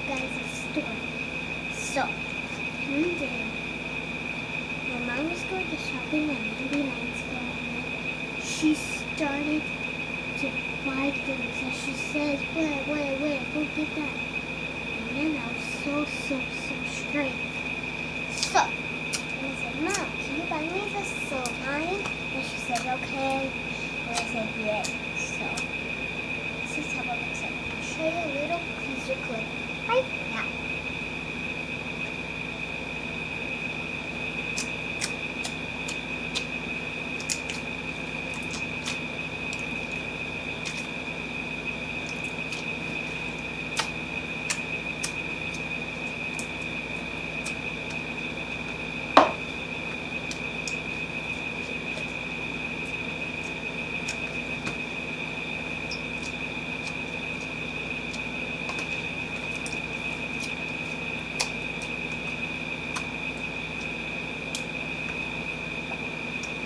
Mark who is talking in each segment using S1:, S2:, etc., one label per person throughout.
S1: guys a story. So, one day, my mom was going to shopping at 99 Square, and she started to buy things, and she says, wait, go get that. And then I was so straight. So, and I said, Mom, can you buy me this line? And she said, okay. And I said, yeah. So, this is how it looks like. I'll show you a little teaser clip right now.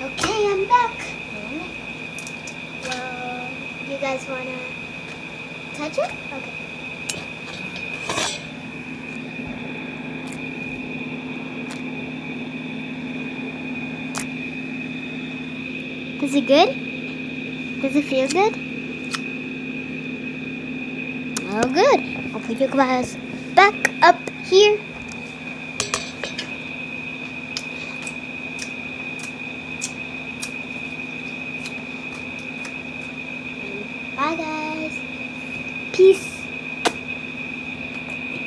S1: Okay, I'm back. Well, you guys wanna touch it? Okay. Is it good? Does it feel good? Oh, good. I'll put your glass back up here.